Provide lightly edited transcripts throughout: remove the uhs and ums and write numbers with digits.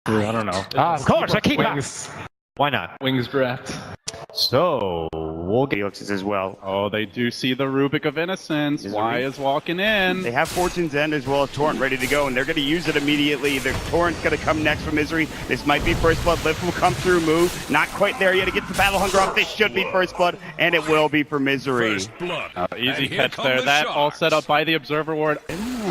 I don't know. Of course, I keep Wings. Why not? Wings draft. So we'll get Felix's as well. Oh, they do see the Rubik of Innocence. Misery. Y is walking in. They have Fortune's End as well as Torrent ready to go, and they're going to use it immediately. The Torrent's going to come next for Misery. This might be First Blood. Lift will come through, move. Not quite there yet to get the Battle Hunger off. This should be First Blood, and it will be for Misery. Easy catch there. That all set up by the Observer Ward.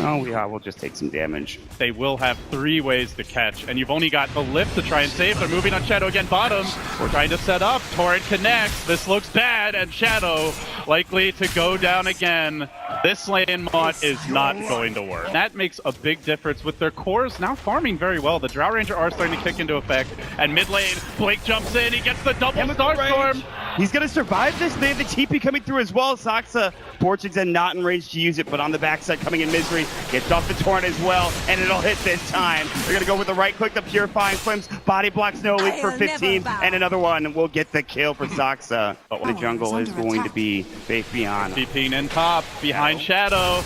Oh, yeah, we'll just take some damage. They will have 3 ways to catch, and you've only got the lift to try and save. They're moving on Shadow again, bottom. We're trying to set up. Torrent connects. This looks bad, and Shadow likely to go down again. This lane Mott is not going to work. That makes a big difference with their cores now farming very well. The Drow Ranger are starting to kick into effect, and mid lane, Blake jumps in. He gets the double Starstorm. He's going to survive this. They have the TP coming through as well. Saxa, Fortune's End not in range to use it, but on the backside coming in Misery. Gets off the Torrent as well, and it'll hit this time. They're going to go with the right click, the Purifying Flames. Body blocks no leak for 15, and another one will get the kill for Saxa. But the jungle is going to be Faith Beyond. TPing in top, behind Shadow.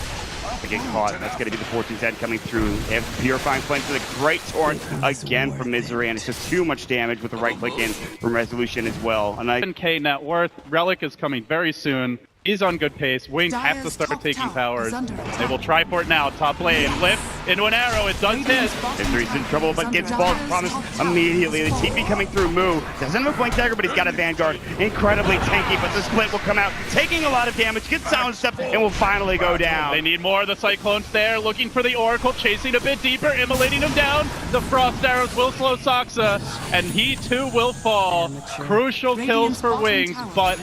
To get caught, that's going to be the Fortune's End coming through. They have Purifying Flames with a great Torrent again from Misery, and it's just too much damage with the right click in from Resolution as well. And 7k net worth. Relic is coming very soon. He's on good pace. Wings have to start taking towers. They will try for it now. Top lane, lift into an arrow. It does hit. Misery's in trouble, but gets false promise immediately. The TP coming through. Moo doesn't have a Blink Dagger, but he's got a Vanguard. Incredibly tanky, but the Split will come out, taking a lot of damage. Gets Silent Step and will finally go down. They need more of the Cyclones there. Looking for the Oracle, chasing a bit deeper, immolating him down. The Frost Arrows will slow Saxa, and he too will fall. Crucial kills for Wings, but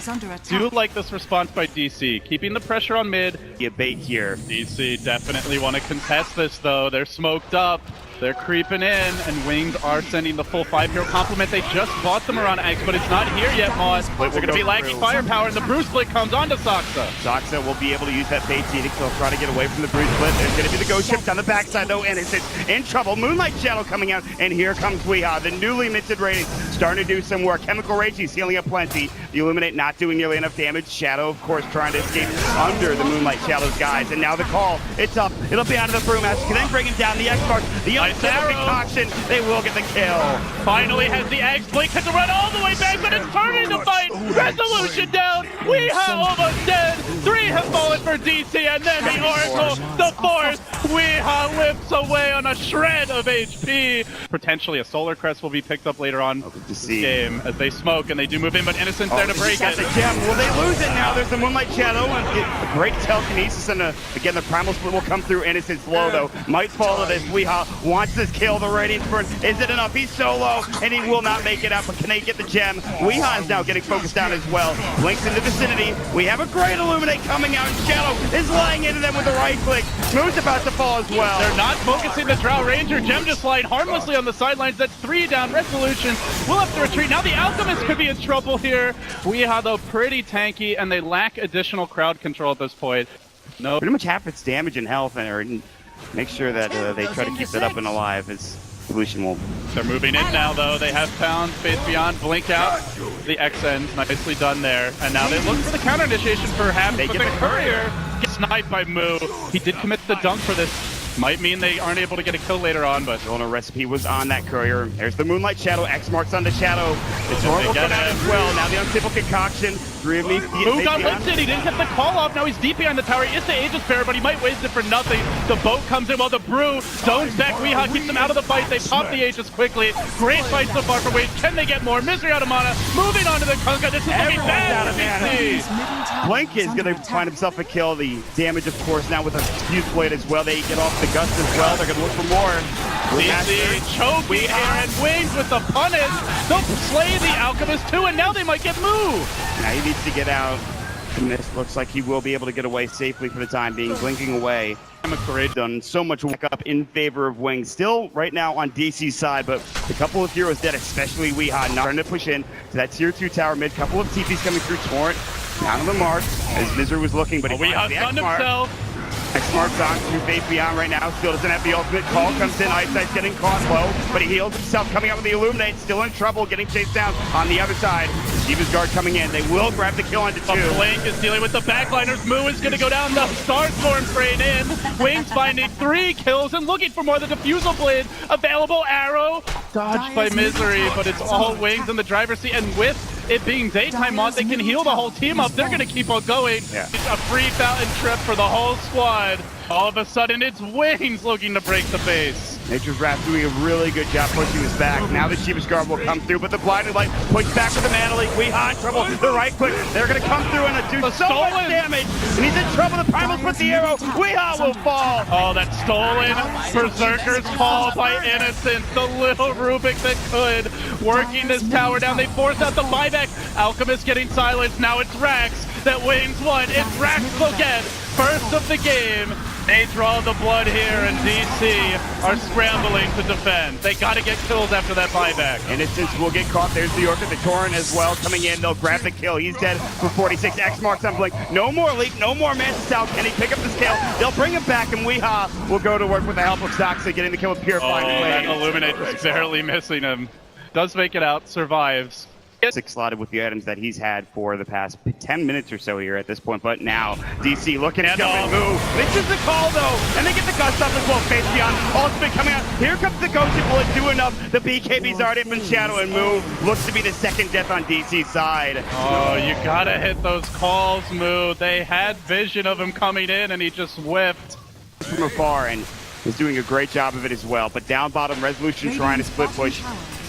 do like this response by DC, keeping the pressure on mid. A bait here. DC definitely want to contest this though. They're smoked up. They're creeping in, and Wings are sending the full 5-hero complement. They just bought them around X, but it's not here yet, Moz. They're going to be lacking firepower, and the Bruce Split comes onto Saxa. Saxa will be able to use that bait Phoenix. He'll try to get away from the Bruce Split. There's going to be the Ghost Shift on the backside, though, and it's in trouble. Moonlight Shadow coming out, and here comes Weehaw. The newly minted rating starting to do some work. Chemical Rage, he's healing up plenty. The Illuminate not doing nearly enough damage. Shadow, of course, trying to escape under the Moonlight Shadow's guys, and now the call. It's up. It'll be out of the Brewmaster. Can then bring him down. The X-Mark, the concoction. They will get the kill. Finally has the Axe. Blink has to run all the way back, but it's turning the fight. Resolution down. Weehaw almost dead. 3 have fallen for DC, and then the Oracle, the 4th. Weehaw lifts away on a shred of HP. Potentially a Solar Crest will be picked up later on this game as they smoke, and they do move in, but Innocent's there to break it. The gem. Will they lose it now? There's the Moonlight Shadow, and a great telekinesis, and again, the Primal Split will come through. Innocent's low, though. Might fall to this. Weehaw wants this kill. The Radiance Burn. Is it enough? He's so low, and he will not make it out, but can they get the gem? Weehaw is now getting focused down as well. Blinks in the vicinity. We have a great Illuminate coming out, and Shadow is lying into them with the right click. Smooth's about to fall as well. They're not focusing the Drow Ranger. Gem just lying harmlessly on the sidelines. That's 3 down. Resolution will have to retreat. Now the Alchemist could be in trouble here. Weehaw, though, pretty tanky, and they lack additional crowd control at this point. No. Pretty much half its damage and health, and make sure that they try to keep it up and alive. As Solution will. They're moving in now, though. They have found Faith Beyond. Blink out. The X ends. Nicely done there. And now they look for the counter initiation perhaps. But the Courier gets sniped by Moo. He did commit the dunk for this. Might mean they aren't able to get a kill later on, but... The recipe was on that Courier. There's the Moonlight Shadow. X marks on the Shadow. It's horrible for that as well. Now the Unstable Concoction. 3 of me. Moo got lifted. He didn't get the call off. Now he's deep behind the tower. He is the Aegis Bearer, but he might waste it for nothing. The boat comes in while the Brew zones back. Weehaw keeps them out of the fight. They pop the Aegis quickly. Great fight so far for Wade. Can they get more? Misery out of mana. Moving on to the Kunkka. This is looking bad for DC. Blink is going to find himself a kill. The damage, of course, now with a Fuse Blade as well. They get off the Gust as well. They're going to look for more. DC choking Aaron Wings with the punish. They'll slay the Alchemist too, and now they might get moved. Now he needs to get out. And this looks like he will be able to get away safely for the time being, blinking away. McCurry done so much work up in favor of Wings. Still right now on DC's side, but a couple of heroes dead, especially Weehaw, not trying to push in to that tier 2 tower mid. Couple of TPs coming through. Torrent down on the mark as Misery was looking, but he Weehaw stunned himself. X-Mark's on to Faith Beyond right now. Still doesn't have the ultimate. Call comes in. Eyesight's getting caught low, but he heals himself. Coming out with the Illuminate. Still in trouble. Getting chased down on the other side. Shiva's guard coming in. They will grab the kill onto 2. Blink is dealing with the backliners. Moo is going to go down. The Starstorm spraying in. Wings finding 3 kills and looking for more. The Diffusal Blade available. Arrow dodged by Misery, but it's all Wings in the driver's seat. And with it being daytime mod, they can heal the whole team up. They're going to keep on going. Yeah. It's a free fountain trip for the whole squad. All of a sudden, it's Wings looking to break the base. Nature's Wrath doing a really good job pushing this back. Now the Shiva's guard will come through, but the Blinded Light pushed back with the Mana Leak. Weehaw in trouble. The right click. They're going to come through and do so much damage. And he's in trouble. The Primals with the arrow. Weehaw will fall. Oh, that stolen Berserker's fall by Innocence. The little Rubik that could. Working this tower down. They force out the buyback. Alchemist getting silenced. Now it's Rax that wins one. It's Rax again. First of the game. They draw the blood here, and DC are scrambling to defend. They got to get kills after that buyback. Innocence will get caught. There's the York at the Torrent as well coming in. They'll grab the kill. He's dead for 46. X-Mark's on Blink. No more leak, no more Mantis South. Can he pick up the scale? They'll bring him back, and Weehaw will go to work with the help of Soxa, getting the kill with Purifying That Illuminate was barely missing him. Does make it out, survives. 6 slotted with the items that he's had for the past 10 minutes or so here at this point, but now DC looking at jump and move. Misses the call though, and they get the gust up as well. Face Beyond, ultimate coming out. Here comes the Ghost Bullet, do enough. The BKB's already up in shadow, and Moo looks to be the second death on DC's side. Oh, you gotta hit those calls, Moo. They had vision of him coming in, and he just whiffed. From afar, and is doing a great job of it as well, but down bottom, Resolution trying to split push.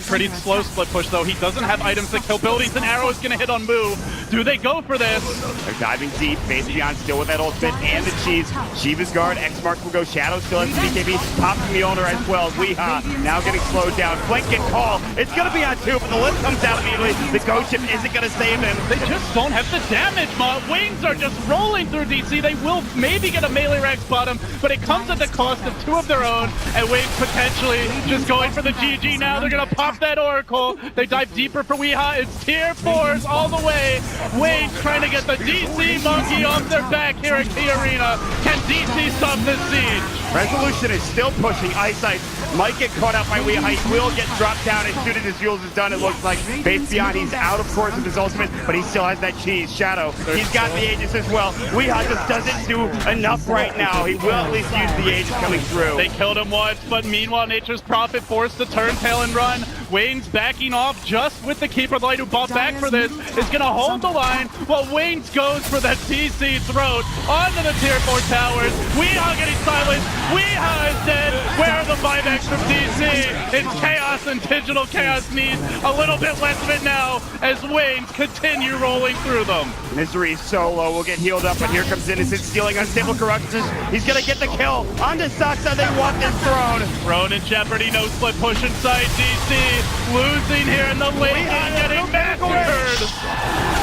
Pretty slow split push though. He doesn't have items that kill abilities. An arrow is going to hit on Moo. Do they go for this? They're diving deep. Face Beyond still with that ultimate and the cheese. Shiva's guard. X-Mark will go. Shadow still has the BKB. Pops from the owner as well. Weehaw now getting slowed down. Flank get called. It's going to be on 2, but the lift comes out immediately. The ghost ship isn't going to save him. They just don't have the damage, Mod. Wings are just rolling through DC. They will maybe get a melee Rex bottom, but it comes at the cost of 2 of their own, and Wings potentially just going for the GG now. They're going to pop that Oracle. They dive deeper for Weehaw. It's tier 4s all the way. Wayne trying to get the DC monkey off their back here at Key Arena. Can DC stop this siege? Resolution is still pushing. Eyesight might get caught out by Weehaw. He will get dropped down as soon as his fuels is done. It looks like Faith Beyond. He's out, of course, of his ultimate, but he still has that cheese. Shadow. He's got the Aegis as well. Weehaw just doesn't do enough right now. He will at least use the Aegis coming through. They killed him once, but meanwhile, Nature's Prophet forced to turn tail and run. Wayne's backing off just with the Keeper of the Light, who bought back for this, is going to hold the line while Wayne's goes for that DC throat onto the tier 4 towers. Weehaw getting silenced. Weehaw is dead. Where are the buybacks from DC? It's chaos, and Digital Chaos needs a little bit less of it now as Wayne's continue rolling through them. Misery solo will get healed up, but here comes Innocent stealing Unstable Corruptions. He's going to get the kill onto Soxa. They want this throne. Throne in jeopardy, no split push inside DC. Losing here in the lane, getting massacred.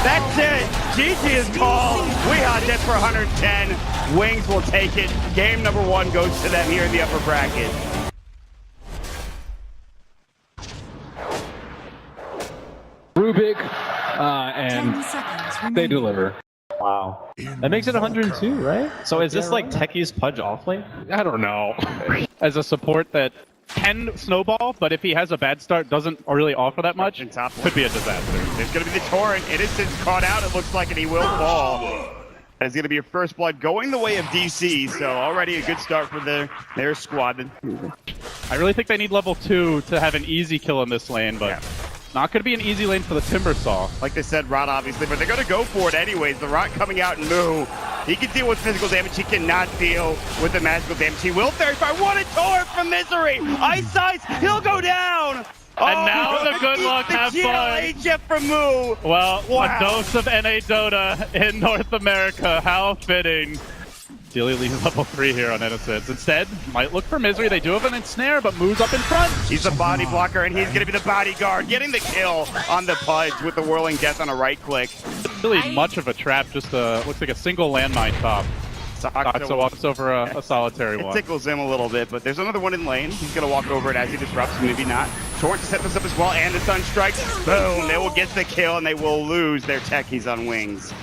That's it. GG is called. Weehaw dead for 110. Wings will take it. Game number 1 goes to them here in the upper bracket. Rubik, and they deliver. Wow. That makes it 102, right? So is this like Techie's Pudge off lane? I don't know. As a support that can snowball, but if he has a bad start, doesn't really offer that much, could be a disaster. There's going to be the Torrent. Innocent's caught out, it looks like, and he will fall. It's going to be a first blood going the way of DC, so already a good start for their squad. I really think they need level 2 to have an easy kill in this lane, but not going to be an easy lane for the Timbersaw. Like they said, Rot obviously, but they're going to go for it anyways. The Rot coming out and Moo. He can deal with physical damage. He cannot deal with the magical damage. He will verify. What a torrent from Misery! Ice Ice, he'll go down! And now the good luck, have fun. Jeff from Moo. Well, a dose of NA Dota in North America. How fitting. Delia leaves level 3 here on Innocence. Instead, might look for Misery. They do have an ensnare, but Moo's up in front. He's a body blocker, and he's going to be the bodyguard, getting the kill on the Pudge with the Whirling Death on a right click. Really much of a trap, just looks like a single landmine top. Soxa walks over a solitary one. It tickles him a little bit, but there's another one in lane. He's going to walk over it as he disrupts, maybe not. Torrent to set this up as well, and the Sun Strike. Boom! They will get the kill, and they will lose their techies on Wings.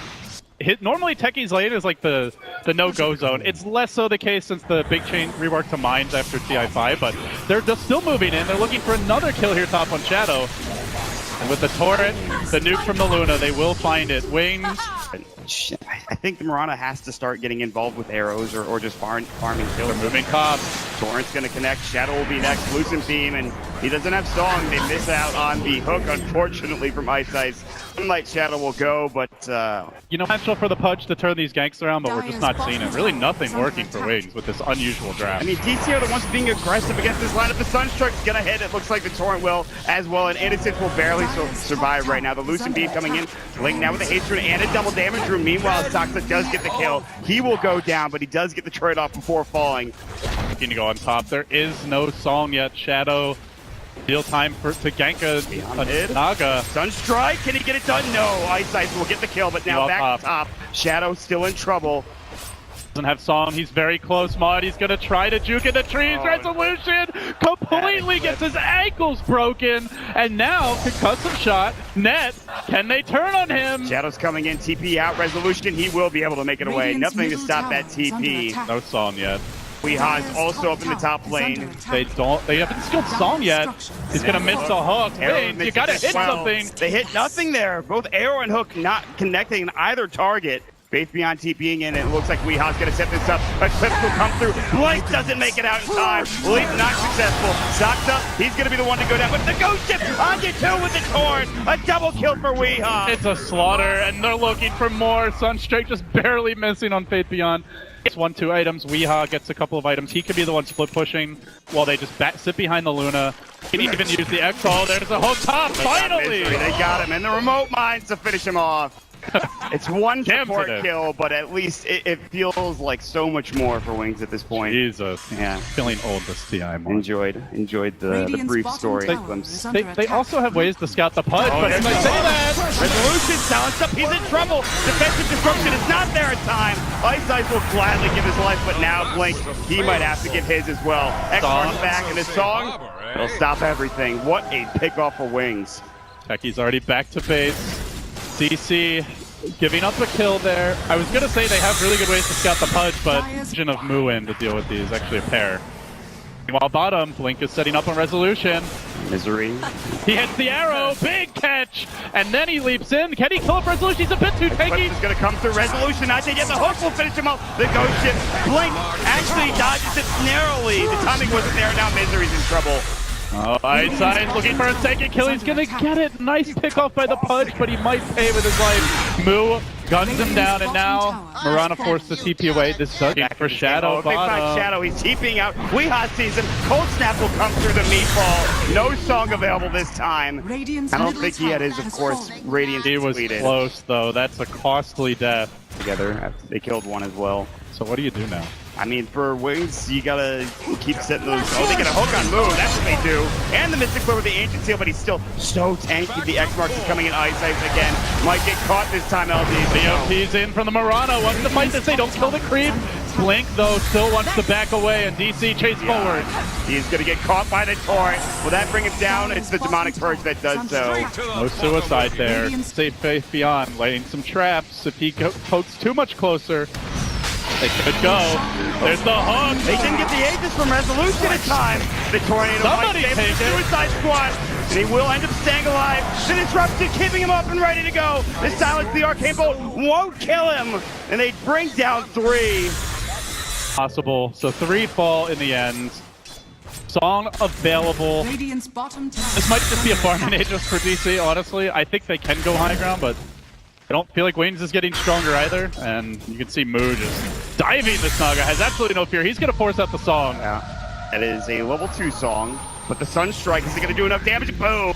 Normally Techie's lane is like the no-go zone. It's less so the case since the big chain rework to mines after TI5, but they're just still moving in. They're looking for another kill here top on Shadow. And with the turret, the nuke from the Luna, they will find it. Wings. I think the Mirana has to start getting involved with arrows or just farming kills. They're moving Cobb. Torrent's going to connect. Shadow will be next. Lucent Beam, and he doesn't have Song. They miss out on the hook, unfortunately, from Ice Ice. Moonlight Shadow will go, but... You know, potential for the Pudge to turn these ganks around, but we're just not seeing it. Really nothing working for Wings with this unusual draft. I mean, DC are the ones being aggressive against this lineup. The Sunstruck's going to hit. It looks like the Torrent will as well, and Innocence will barely survive right now. The Lucent Beam coming in. Link now with a Hatred and a double damage room. Meanwhile, Soxa does get the kill. He will go down, but he does get the trade off before falling. Looking to go on top. There is no Song yet. Shadow. Deal time to gank a Naga. Sunstrike, can he get it done? No, Ice Ice will get the kill, but now back to top. Shadow still in trouble. Doesn't have Song, he's very close, Mod. He's gonna try to juke in the trees. Resolution completely gets his ankles broken, and now concussive shot. Net, can they turn on him? Shadow's coming in, TP out. Resolution, he will be able to make it away. Nothing to stop that TP. No Song yet. Weeha's also up in the top lane. They haven't skilled Song yet. He's gonna miss the hook. Wings, you gotta hit something. They hit nothing there. Both arrow and hook not connecting either target. Faith Beyond TPing in, and it looks like Weeha's gonna set this up. Eclipse will come through. Blink doesn't make it out in time. Leap not successful. Soxa, he's gonna be the one to go down, but the ghost ship onto two with the Torrent. A double kill for Weeha. It's a slaughter, and they're looking for more. Sunstrike just barely missing on Faith Beyond. It's 1-2 items. Weeha gets a couple of items. He could be the one split pushing while they just sit behind the Luna. He can even use the Exalt. There's a hook top, finally! They got him, and the remote mines to finish him off. It's one support kill, but at least it feels like so much more for Wings at this point. Jesus. Yeah. Feeling old this TI more. Enjoyed the brief story. They also have ways to scout the Pudge, but as I say that... Resolution silenced up, he's in trouble! Defensive disruption is not there in time! Ice Ice will gladly give his life, but now Blink, he might have to give his as well. X-Mark's back, and his Song, it'll stop everything. What a pickoff for Wings. Techie's already back to base. CC giving up a kill there. I was gonna say they have really good ways to scout the Pudge, but vision of Muin to deal with these, actually a pair. Meanwhile, bottom, Blink is setting up on Resolution. Misery. He hits the arrow, big catch, and then he leaps in. Can he kill up Resolution? He's a bit too tanky. He's gonna come through Resolution. I think the hook will finish him up. The ghost ship. Blink actually dodges it narrowly. The timing wasn't there. Now Misery's in trouble. Oh, Ice Ice looking for a second kill. He's gonna get it. Nice pick off by the Pudge, but he might pay with his life. Mu guns him down, and now Mirana forced the TP away. This is for Shadow. Big fight Shadow. He's TPing out. Weeha sees him. Cold Snap will come through the meatball. No Song available this time. I don't think he had his, of course, Radiance He was completed. close, though. That's a costly death. Together, they killed one as well. So what do you do now? I mean, for Wings, you gotta keep setting those. Oh, they get a hook on Moon. That's what they do. And the Mystic Flare with the Ancient Seal, but he's still so tanky. The X-Marks is coming in Ice Ice again. Might get caught this time, LD. BOP's in from the Mirana. Wants to fight this. They don't kill the creep. Blink, though, still wants to back away, and DC chase forward. He's gonna get caught by the Torrent. Will that bring him down? It's the Demonic Purge that does so. No suicide there. Safe Faith Beyond, laying some traps. If he pokes too much closer, they could go. There's the hook. They didn't get the Aegis from Resolution in time. The Tornado Somebody might save take the it. Suicide Squad. And he will end up staying alive. The Disruption keeping him up and ready to go. The Silence, the Arcane Bolt won't kill him. And they bring down 3. Possible. So 3 fall in the end. Song available. This might just be a farming Aegis for DC, honestly. I think they can go high ground, but I don't feel like Wings is getting stronger either. And you can see Moo just diving this Naga. Has absolutely no fear. He's going to force out the Song. Yeah. That is a level 2 Song. But the Sunstrike, is it going to do enough damage? Boom!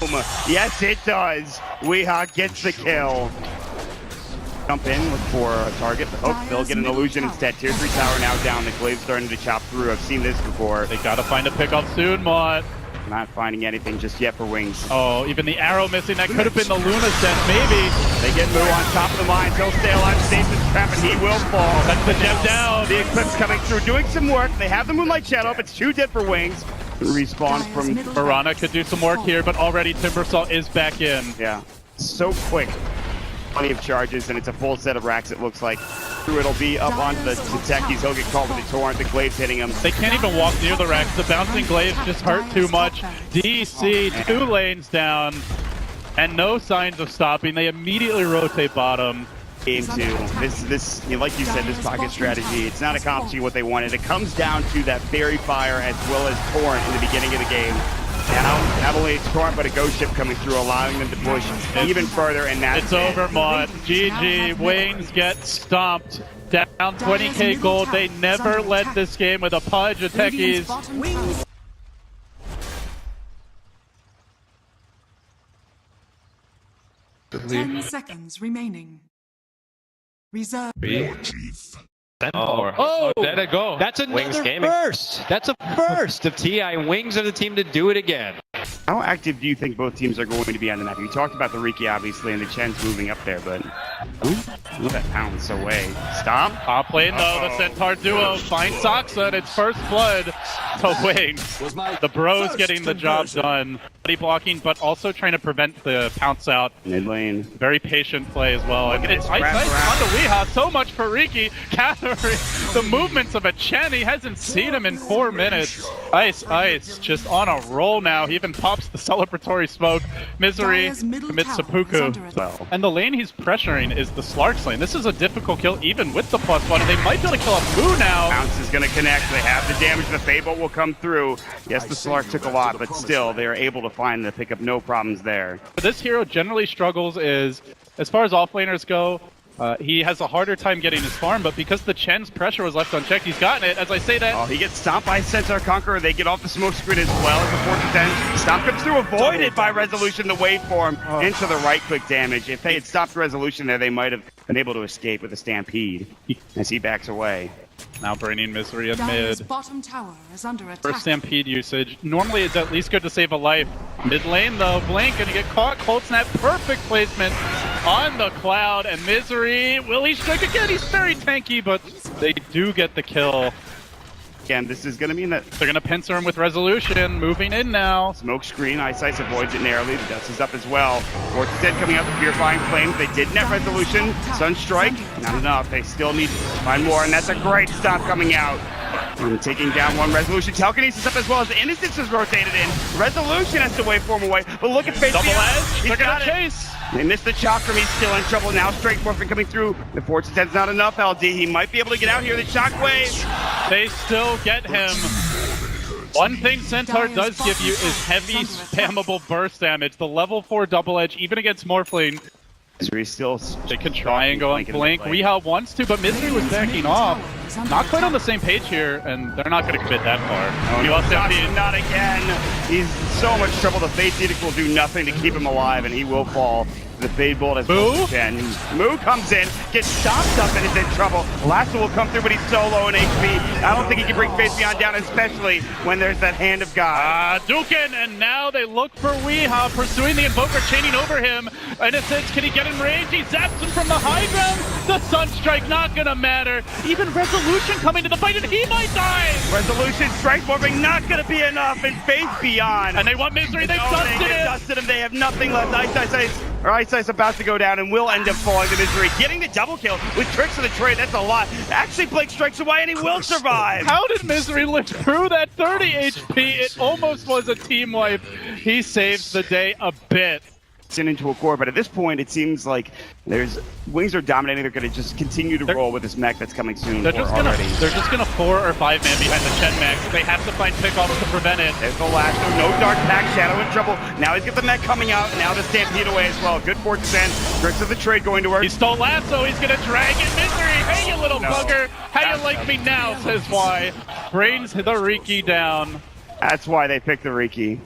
Yes, it does. Weeha gets the kill. Jump in, look for a target. The hook, they'll get an illusion instead. Tier 3 tower now down. The Glaive's starting to chop through. I've seen this before. They got to find a pickup soon, Mott. Not finding anything just yet for Wings. Oh, even the arrow missing. That could have been the Luna set, maybe. They get Moo on top of the mines. He'll stay alive, stays in trap, and he will fall. That's the gem down. The Eclipse coming through, doing some work. They have the Moonlight Shadow up. It's too dead for Wings. Respawn from Mirana could do some work here, but already Timbersaw is back in. Yeah, so quick. plenty of charges, and it's a full set of racks, it looks like. It'll be up onto the Techies. He'll get caught with the Torrent. The Glaive's hitting him. They can't even walk near the racks. The bouncing Glaives just hurt too much. DC, 2 lanes down, and no signs of stopping. They immediately rotate bottom. Game 2. This, like you said, this pocket strategy, it's not accomplishing what they wanted. It comes down to that Fairy Fire as well as Torrent in the beginning of the game. Now, not only it's Torrent, but a Ghost Ship coming through, allowing them to push even further, and that's It's over, Mod. GG. Wings get stomped. Down 20k gold. They never led this game with a pudge of techies. 10 seconds remaining. Reserve. Oh, there they go. that's Wings another gaming. first. That's a first of TI. Wings are the team to do it again. How active do you think both teams are going to be on the map? You talked about the Riki, obviously, and the Chen's moving up there, but look at that pounce away. Stop. Top lane, though, the Centaur duo finds Soxa, and it's first blood to Wings. The bros getting the job done. Body blocking, but also trying to prevent the pounce out. Mid lane. Very patient play as well. And it's Wrap Ice around. on the Weehaw. So much for Riki. Gathering the movements of a Chen. He hasn't seen him in 4 minutes. Ice, just on a roll now. He even pops the celebratory smoke. Misery commits seppuku. Well, And the lane he's pressuring is the Slark's lane. This is a difficult kill even with the +1. And they might be able to kill a Moo now. Pounce is going to connect. They have the damage. The Fable will come through. Yes, the Slark took a lot, but still, they are able to find the pickup. No problems there. This hero generally struggles is, as far as offlaners go, he has a harder time getting his farm, but because the Chen's pressure was left unchecked, he's gotten it. As I say that, Oh, he gets stomped by Centaur Conqueror. They get off the smoke screen as well as the Fortune 10. Stomp comes through, avoided by Resolution, the waveform, into the right click damage. If they had stopped Resolution there, they might have been able to escape with a Stampede as he backs away. now bringing Misery in Dire's mid. bottom tower is under attack. First Stampede usage. Normally it's at least good to save a life. Mid lane though, Blink gonna get caught. Cold Snap, perfect placement on the Cloud, and Misery, will he strike again? He's very tanky, but they do get the kill. Again, this is going to mean that They're gonna pincer him with Resolution, moving in now. smoke screen, Ice avoids it narrowly. The dust is up as well. Fortune 10 coming out, the Purifying Flames. They did net Resolution. Sunstrike, not enough. They still need to find more, and that's a great stop coming out. And taking down one Resolution. Telekinesis up as well as the Innocence is rotated in. Resolution has to waveform away, but look at Face Double Beyond. edge, He's they're got gonna it. chase. They missed the Chakram, he's still in trouble. Now Straight Morphin coming through. The Fortune 10's not enough, LD. He might be able to get out here. The Shockwave. They still get him. One thing Centaur does give you is heavy spammable burst damage. The level 4 double edge, even against Morphling, Misery still. they can try and go on Blink. Weehaw wants to, but Misery was backing off. Not quite on the same page here, and they're not going to commit that far. You also have the Not again. He's in so much trouble. The Fate Edict will do nothing to keep him alive, and he will fall. The Fade Bolt has Moo? Moo comes in, gets stopped up, and is in trouble. Lasso will come through, but he's so low in HP. I don't think he can bring Face Beyond down, especially when there's that Hand of God. Dukin, and now they look for Weehaw, pursuing the Invoker, chaining over him. Innocence, can he get in range? He zaps him from the high ground. The Sunstrike not gonna matter. Even Resolution coming to the fight, and he might die. Resolution, Strike Morphing, not going to be enough, and Face Beyond. And they want Misery, they Oh, dusted they it. dusted him. They have nothing left. Ice about to go down and will end up falling to Misery. Getting the double kill with Tricks of the Trade, that's a lot. Actually, Blake strikes away and he will survive. How did Misery live through that 30 HP? It almost was a team wipe. He saves the day a bit. Into a core, but at this point, it seems like Wings are dominating. They're going to just continue to roll with this mech that's coming soon. They're just gonna 4 or 5 man behind the Chen mech. They have to find pickoffs to prevent it. There's the last one. No Dark Pack, Shadow in trouble. Now he's got the mech coming out. Now the Stampede away as well. Good Fortune 10. Tricks of the Trade going to work. He stole Lasso. He's gonna drag in Misery. Hey, you little bugger. How you like me now? Says why. Brains the Riki down. That's why they picked the Riki.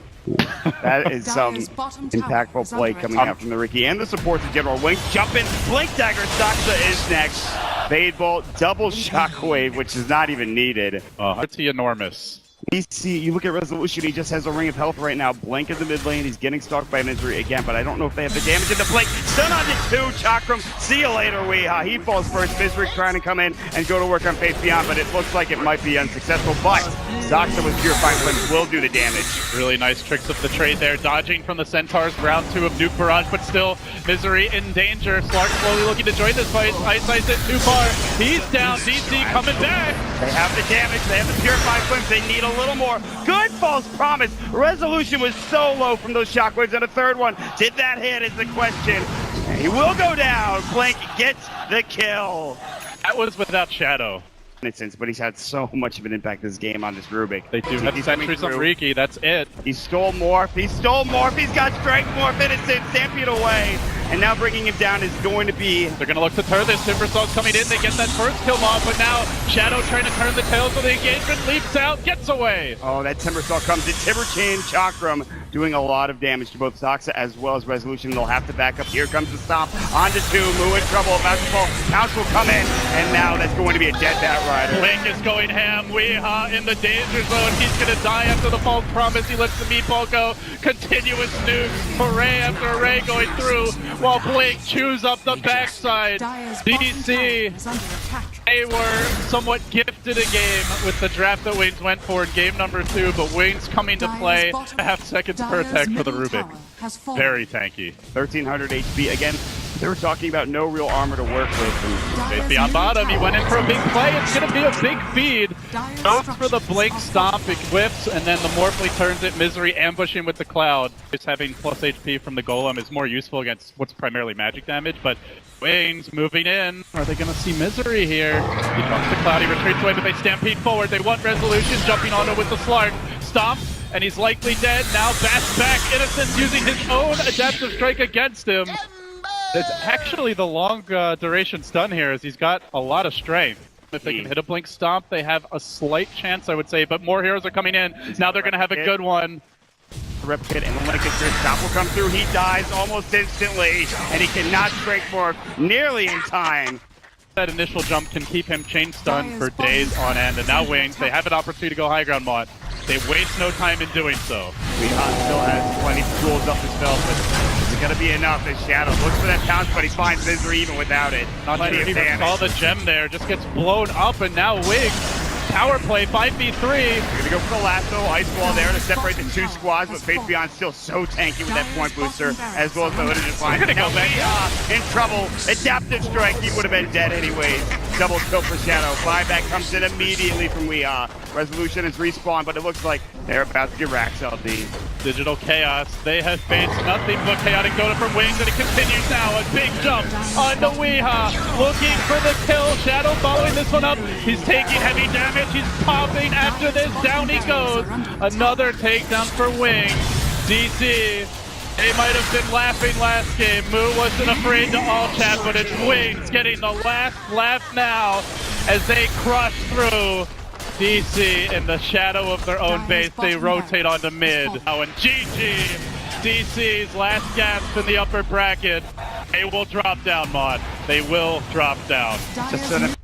That is some impactful play coming out from the Riki and the supports in general. Wings jumping, Blink Dagger, Soxa is next. Fade Bolt, double Shockwave, which is not even needed. Pretty enormous. You look at Resolution, he just has a ring of health right now. Blink in the mid lane, he's getting stalked by Misery again, but I don't know if they have the damage into Blink. Stun on the 2, Chakram, see you later, Weehaw. He falls first, Misery trying to come in and go to work on Face Beyond, but it looks like it might be unsuccessful. But Zoxa with Purifying Flames will do the damage. Really nice tricks of the trade there, dodging from the Centaurs, round 2 of Nuke Barrage, but still Misery in danger. Slark slowly looking to join this fight. Ice it too far. He's down. DC coming back. They have the damage, they have the Purifying Flames, they need a little more. Good false promise. Resolution was so low from those shockwaves, and a third one. Did that hit is the question. And he will go down. Blink gets the kill. That was without Shadow. But he's had so much of an impact this game on this Rubik. They do have sentries on Riki, that's it. He stole Morph, he's got Strength Morph, Innocent, Stampede away. And now bringing him down is going to be... They're going to look to turn this. Timbersaws coming in, they get that first kill off, but now Shadow trying to turn the tails of the engagement, leaps out, gets away. Oh, that Timbersaw comes in. Tiberchin Chakram doing a lot of damage to both Zoxa as well as Resolution. They'll have to back up. Here comes the stomp. Onto 2, Moo in trouble. Basketball Pounce will come in, and now that's going to be a dead Bat Rider. Blink is going ham. Weeha in the danger zone. He's going to die after the false promise. He lets the meatball go. Continuous nukes. Array after array going through, while Blink chews up the backside. DC, they were somewhat gifted a game with the draft that Wings went for in game number 2, but Wings coming to play. Half seconds per attack for the Rubik. Very tanky. 1300 HP. Again, they were talking about no real armor to work with. Safety on bottom. He went in for a big play. It's going to be a big feed. Goes for the Blink stomp. It whips, and then the Morphly turns it. Misery ambushing with the Cloud. Just having plus HP from the Golem is more useful against what's primarily magic damage, but Wings moving in. Are they going to see Misery here? He jumps the Cloud. He retreats away, but they stampede forward. They want Resolution jumping onto with the Slark. Stomp. And he's likely dead. Now Bat's back. Innocent using his own adaptive strike against him. It's actually the long duration stun here, as he's got a lot of strength. If they can hit a Blink Stomp, they have a slight chance, I would say. But more heroes are coming in. Now they're going to have a good one. Replicate, and when it gets through, Stomp will come through. He dies almost instantly, and he cannot strike more nearly in time. That initial jump can keep him chain stunned for days on end. And now Wings, they have an opportunity to go high ground mod. They waste no time in doing so. Weeha still has plenty of tools up his belt, but is it going to be enough? As Shadow looks for that pounce, but he finds Misery even without it. Not sure if he saw the gem there, just gets blown up, and now Wings. Power play, 5v3. They're going to go for the lasso, ice wall there to separate the 2 squads, but Faith Beyond still so tanky with that point booster, as well as the hooded defiance. They're going to go back. In trouble, adaptive strike, he would have been dead anyways. Double kill for Shadow. Buyback comes in immediately from Weeha. Resolution is respawned, but it looks like they're about to get Rax LD. Digital Chaos, they have faced nothing but chaotic Dota from Wings, and it continues now. A big jump onto Weeha, looking for the kill. Shadow following this one up. He's taking heavy damage. He's popping after this. Down he goes. Another takedown for Wings. DC, they might have been laughing last game. Moo wasn't afraid to all chat, but it's Wings getting the last laugh now as they crush through DC in the shadow of their own base. They rotate onto mid. Now and GG, DC's last gasp in the upper bracket. They will drop down, Mod. They will drop down. Just